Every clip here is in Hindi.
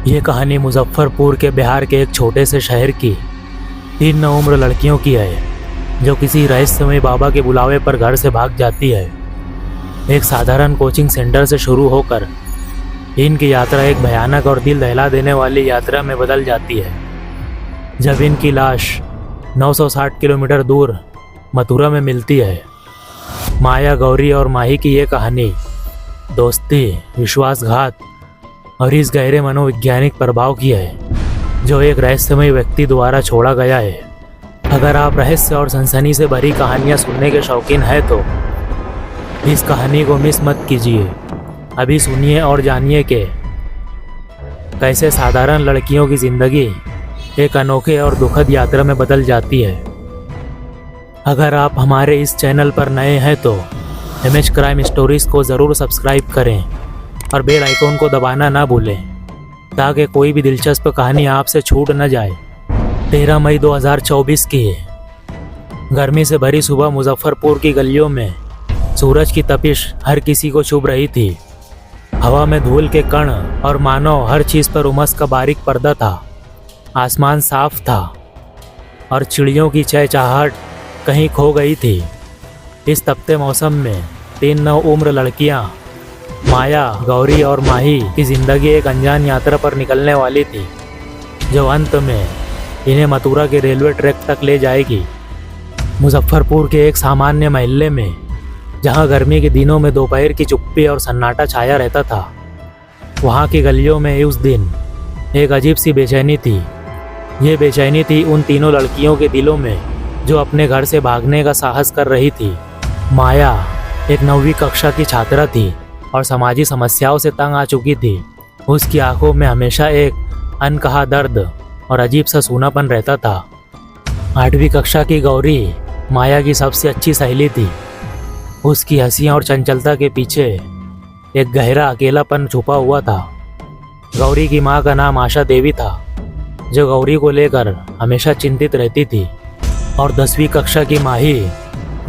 ये कहानी मुजफ्फरपुर के बिहार के एक छोटे से शहर की 3 नवउम्र लड़कियों की है जो किसी रहस्यमय बाबा के बुलावे पर घर से भाग जाती है। एक साधारण कोचिंग सेंटर से शुरू होकर इनकी यात्रा एक भयानक और दिल दहला देने वाली यात्रा में बदल जाती है। जब इनकी लाश 960 किलोमीटर दूर मथुरा में मिलती है। माया, गौरी और माही की ये कहानी दोस्ती, विश्वासघात और इस गहरे मनोवैज्ञानिक प्रभाव की है जो एक रहस्यमय व्यक्ति द्वारा छोड़ा गया है। अगर आप रहस्य और सनसनी से भरी कहानियां सुनने के शौकीन हैं तो इस कहानी को मिस मत कीजिए। अभी सुनिए और जानिए कि कैसे साधारण लड़कियों की जिंदगी एक अनोखे और दुखद यात्रा में बदल जाती है। अगर आप हमारे इस चैनल पर नए हैं तो MH क्राइम स्टोरीज को ज़रूर सब्सक्राइब करें और बेल आइकॉन को दबाना ना भूलें ताकि कोई भी दिलचस्प कहानी आपसे छूट न जाए। 13 मई 2024 की गर्मी से भरी सुबह मुजफ्फरपुर की गलियों में सूरज की तपिश हर किसी को चुभ रही थी। हवा में धूल के कण और मानो हर चीज़ पर उमस का बारीक पर्दा था। आसमान साफ था और चिड़ियों की चहचहाहट कहीं खो गई थी। इस तपते मौसम में 3 नवउम्र लड़कियां माया, गौरी और माही की ज़िंदगी एक अनजान यात्रा पर निकलने वाली थी जो अंत में इन्हें मथुरा के रेलवे ट्रैक तक ले जाएगी। मुजफ्फरपुर के एक सामान्य मोहल्ले में जहां गर्मी के दिनों में दोपहर की चुप्पी और सन्नाटा छाया रहता था, वहां की गलियों में उस दिन एक अजीब सी बेचैनी थी। ये बेचैनी थी उन तीनों लड़कियों के दिलों में जो अपने घर से भागने का साहस कर रही थी। माया एक 9वीं कक्षा की छात्रा थी और सामाजिक समस्याओं से तंग आ चुकी थी। उसकी आंखों में हमेशा एक अनकहा दर्द और अजीब सा सूनापन रहता था। 8वीं कक्षा की गौरी माया की सबसे अच्छी सहेली थी। उसकी हंसी और चंचलता के पीछे एक गहरा अकेलापन छुपा हुआ था। गौरी की माँ का नाम आशा देवी था जो गौरी को लेकर हमेशा चिंतित रहती थी। और 10वीं कक्षा की माही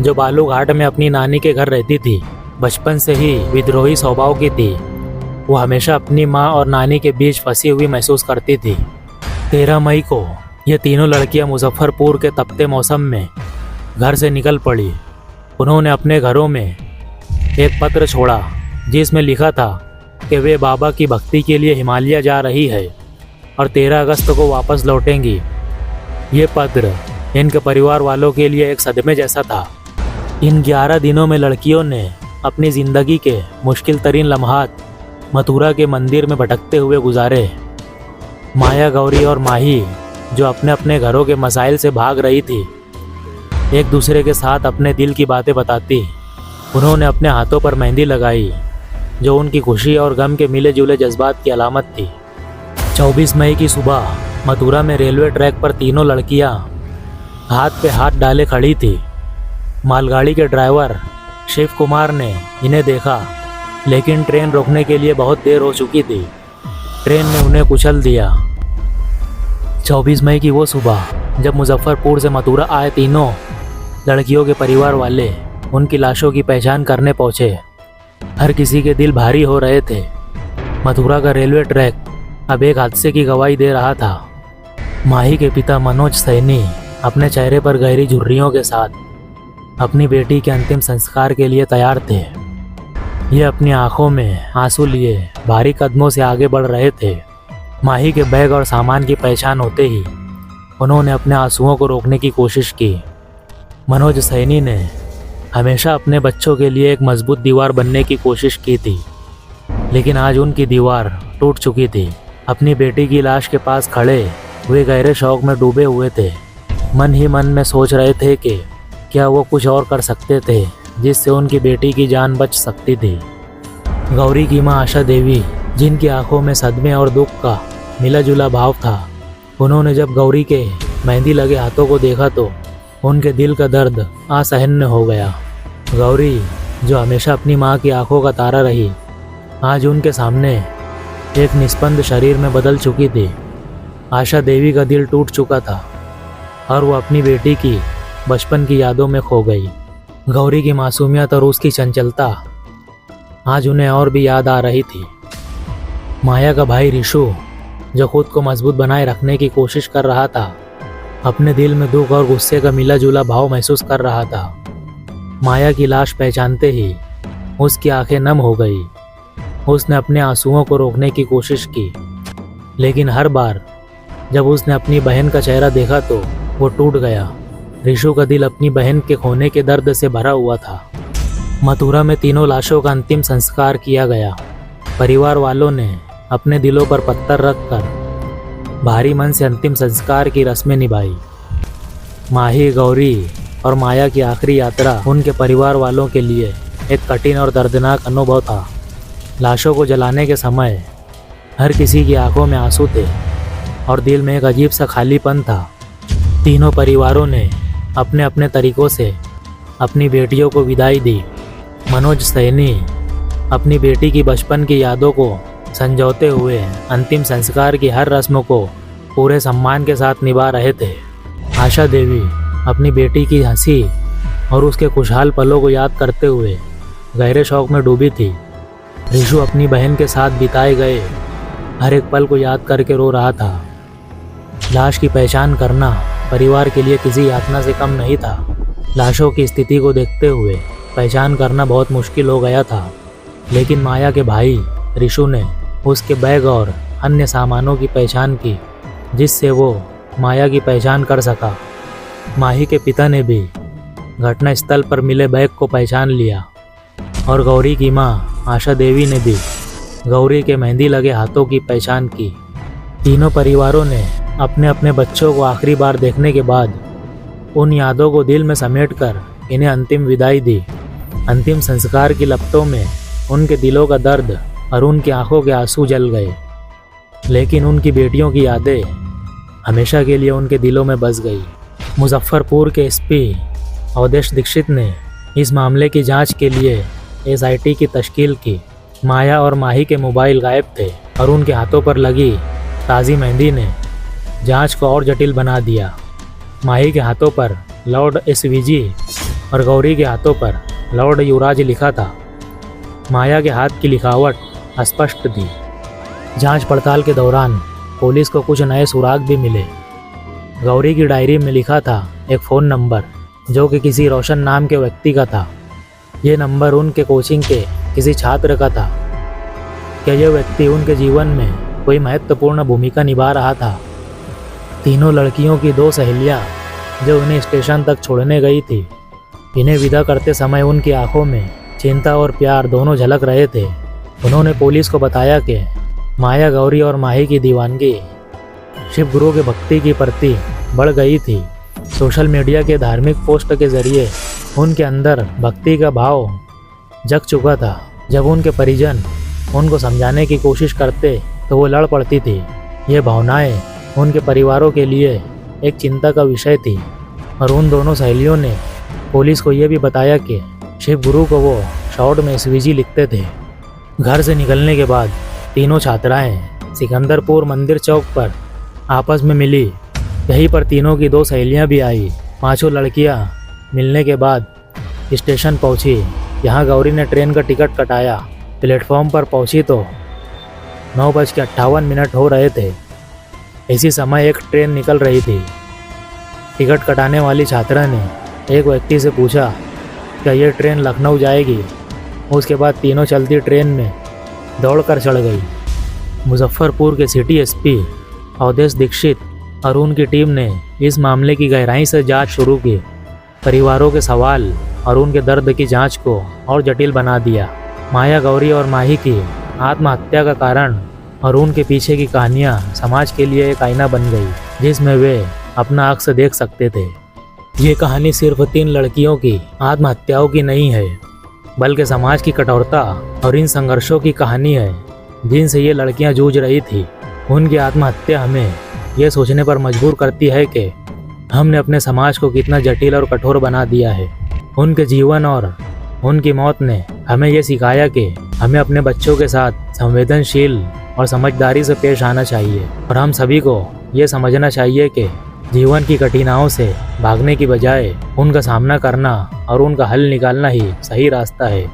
जो बालूघाट में अपनी नानी के घर रहती थी, बचपन से ही विद्रोही स्वभाव की थी। वो हमेशा अपनी माँ और नानी के बीच फंसी हुई महसूस करती थी। 13 मई को ये तीनों लड़कियां मुजफ्फरपुर के तपते मौसम में घर से निकल पड़ी। उन्होंने अपने घरों में एक पत्र छोड़ा जिसमें लिखा था कि वे बाबा की भक्ति के लिए हिमालय जा रही है और 13 अगस्त को वापस लौटेंगी। ये पत्र इनके परिवार वालों के लिए एक सदमे जैसा था। इन 11 दिनों में लड़कियों ने अपनी ज़िंदगी के मुश्किल तरीन लम्हात मथुरा के मंदिर में भटकते हुए गुजारे। माया, गौरी और माही जो अपने अपने घरों के मसाइल से भाग रही थी, एक दूसरे के साथ अपने दिल की बातें बताती। उन्होंने अपने हाथों पर मेहंदी लगाई जो उनकी खुशी और गम के मिले जुले जज्बात की अलामत थी। 24 मई की सुबह मथुरा में रेलवे ट्रैक पर तीनों लड़कियां हाथ पे हाथ डाले खड़ी थी। मालगाड़ी के ड्राइवर शिव कुमार ने इन्हें देखा, लेकिन ट्रेन रोकने के लिए बहुत देर हो चुकी थी। ट्रेन ने उन्हें कुचल दिया। 24 मई की वो सुबह जब मुजफ्फरपुर से मथुरा आए तीनों लड़कियों के परिवार वाले उनकी लाशों की पहचान करने पहुंचे। हर किसी के दिल भारी हो रहे थे। मथुरा का रेलवे ट्रैक अब एक हादसे की गवाही दे रहा था। माही के पिता मनोज सैनी अपने चेहरे पर गहरी झुर्रियों के साथ अपनी बेटी के अंतिम संस्कार के लिए तैयार थे। ये अपनी आंखों में आंसू लिए भारी कदमों से आगे बढ़ रहे थे। माही के बैग और सामान की पहचान होते ही उन्होंने अपने आंसुओं को रोकने की कोशिश की। मनोज सैनी ने हमेशा अपने बच्चों के लिए एक मजबूत दीवार बनने की कोशिश की थी, लेकिन आज उनकी दीवार टूट चुकी थी। अपनी बेटी की लाश के पास खड़े वे गहरे शौक में डूबे हुए थे। मन ही मन में सोच रहे थे कि क्या वो कुछ और कर सकते थे जिससे उनकी बेटी की जान बच सकती थी। गौरी की मां आशा देवी, जिनकी आंखों में सदमे और दुख का मिला जुला भाव था, उन्होंने जब गौरी के मेहंदी लगे हाथों को देखा तो उनके दिल का दर्द असहनीय हो गया। गौरी जो हमेशा अपनी मां की आंखों का तारा रही, आज उनके सामने एक निस्पंद शरीर में बदल चुकी थी। आशा देवी का दिल टूट चुका था और वो अपनी बेटी की बचपन की यादों में खो गई। गौरी की मासूमियत और उसकी चंचलता आज उन्हें और भी याद आ रही थी। माया का भाई रिशु जो खुद को मजबूत बनाए रखने की कोशिश कर रहा था, अपने दिल में दुख और गुस्से का मिला जुला भाव महसूस कर रहा था। माया की लाश पहचानते ही उसकी आंखें नम हो गई। उसने अपने आंसुओं को रोकने की कोशिश की, लेकिन हर बार जब उसने अपनी बहन का चेहरा देखा तो वो टूट गया। रिशु का दिल अपनी बहन के खोने के दर्द से भरा हुआ था। मथुरा में तीनों लाशों का अंतिम संस्कार किया गया। परिवार वालों ने अपने दिलों पर पत्थर रखकर भारी मन से अंतिम संस्कार की रस्में निभाई। माही, गौरी और माया की आखिरी यात्रा उनके परिवार वालों के लिए एक कठिन और दर्दनाक अनुभव था। लाशों को जलाने के समय हर किसी की आंखों में आंसू थे और दिल में एक अजीब सा खालीपन था। तीनों परिवारों ने अपने अपने तरीकों से अपनी बेटियों को विदाई दी। मनोज सैनी अपनी बेटी की बचपन की यादों को संजोते हुए अंतिम संस्कार की हर रस्म को पूरे सम्मान के साथ निभा रहे थे। आशा देवी अपनी बेटी की हंसी और उसके खुशहाल पलों को याद करते हुए गहरे शौक में डूबी थी। रिशु अपनी बहन के साथ बिताए गए हर एक पल को याद करके रो रहा था। लाश की पहचान करना परिवार के लिए किसी यातना से कम नहीं था। लाशों की स्थिति को देखते हुए पहचान करना बहुत मुश्किल हो गया था, लेकिन माया के भाई रिशु ने उसके बैग और अन्य सामानों की पहचान की, जिससे वो माया की पहचान कर सका। माही के पिता ने भी घटना स्थल पर मिले बैग को पहचान लिया और गौरी की मां आशा देवी ने भी गौरी के मेहंदी लगे हाथों की पहचान की। तीनों परिवारों ने अपने अपने बच्चों को आखिरी बार देखने के बाद उन यादों को दिल में समेटकर इन्हें अंतिम विदाई दी। अंतिम संस्कार की लपटों में उनके दिलों का दर्द और उनकी आंखों के आंसू जल गए, लेकिन उनकी बेटियों की यादें हमेशा के लिए उनके दिलों में बस गई। मुजफ्फरपुर के एसपी अवधेश दीक्षित ने इस मामले की जांच के लिए एसआईटी की तश्कील की। माया और माही के मोबाइल गायब थे और उनके हाथों पर लगी ताज़ी मेहंदी ने जांच को और जटिल बना दिया। माही के हाथों पर लॉर्ड एसवीजी और गौरी के हाथों पर लॉर्ड युवराज लिखा था। माया के हाथ की लिखावट अस्पष्ट थी। जांच पड़ताल के दौरान पुलिस को कुछ नए सुराग भी मिले। गौरी की डायरी में लिखा था एक फ़ोन नंबर जो कि किसी रोशन नाम के व्यक्ति का था। ये नंबर उनके कोचिंग के किसी छात्र का था। क्या यह व्यक्ति उनके जीवन में कोई महत्वपूर्ण भूमिका निभा रहा था? तीनों लड़कियों की दो सहेलियां जो उन्हें स्टेशन तक छोड़ने गई थी, इन्हें विदा करते समय उनकी आंखों में चिंता और प्यार दोनों झलक रहे थे। उन्होंने पुलिस को बताया कि माया, गौरी और माही की दीवानगी शिव गुरु के भक्ति की प्रति बढ़ गई थी। सोशल मीडिया के धार्मिक पोस्ट के जरिए उनके अंदर भक्ति का भाव जग चुका था। जब उनके परिजन उनको समझाने की कोशिश करते तो वो लड़ पड़ती थी। ये भावनाएं उनके परिवारों के लिए एक चिंता का विषय थी और उन दोनों सहेलियों ने पुलिस को ये भी बताया कि शिव गुरु को वो शॉर्ट में एसवीजी लिखते थे। घर से निकलने के बाद तीनों छात्राएं सिकंदरपुर मंदिर चौक पर आपस में मिली। यहीं पर तीनों की दो सहेलियां भी आई। पांचों लड़कियां मिलने के बाद स्टेशन पहुंची। यहाँ गौरी ने ट्रेन का टिकट कटाया। प्लेटफॉर्म पर पहुंची तो 9:58 हो रहे थे। इसी समय एक ट्रेन निकल रही थी। टिकट कटाने वाली छात्रा ने एक व्यक्ति से पूछा, क्या ये ट्रेन लखनऊ जाएगी? उसके बाद तीनों चलती ट्रेन में दौड़कर चढ़ गई। मुजफ्फरपुर के सिटी एसपी अवधेश दीक्षित और उनकी टीम ने इस मामले की गहराई से जांच शुरू की। परिवारों के सवाल और उनके दर्द की जांच को और जटिल बना दिया। माया, गौरी और माही की आत्महत्या का कारण और उनके पीछे की कहानियाँ समाज के लिए एक आईना बन गई, जिसमें वे अपना अक्स देख सकते थे। ये कहानी सिर्फ 3 लड़कियों की आत्महत्याओं की नहीं है, बल्कि समाज की कठोरता और इन संघर्षों की कहानी है जिनसे ये लड़कियां जूझ रही थी। उनकी आत्महत्या हमें ये सोचने पर मजबूर करती है कि हमने अपने समाज को कितना जटिल और कठोर बना दिया है। उनके जीवन और उनकी मौत ने हमें ये सिखाया कि हमें अपने बच्चों के साथ संवेदनशील और समझदारी से पेश आना चाहिए और हम सभी को ये समझना चाहिए कि जीवन की कठिनाइयों से भागने की बजाय उनका सामना करना और उनका हल निकालना ही सही रास्ता है।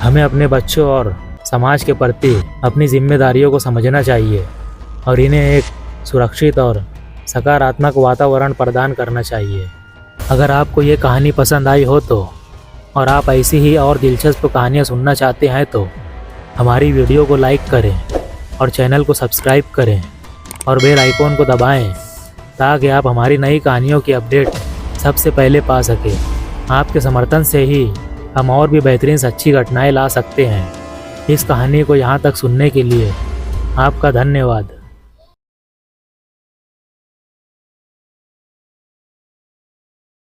हमें अपने बच्चों और समाज के प्रति अपनी जिम्मेदारियों को समझना चाहिए और इन्हें एक सुरक्षित और सकारात्मक वातावरण प्रदान करना चाहिए। अगर आपको ये कहानी पसंद आई हो तो और आप ऐसी ही और दिलचस्प कहानियाँ सुनना चाहते हैं तो हमारी वीडियो को लाइक करें और चैनल को सब्सक्राइब करें और बेल आइकॉन को दबाएं ताकि आप हमारी नई कहानियों की अपडेट सबसे पहले पा सकें। आपके समर्थन से ही हम और भी बेहतरीन सच्ची घटनाएं ला सकते हैं। इस कहानी को यहाँ तक सुनने के लिए आपका धन्यवाद।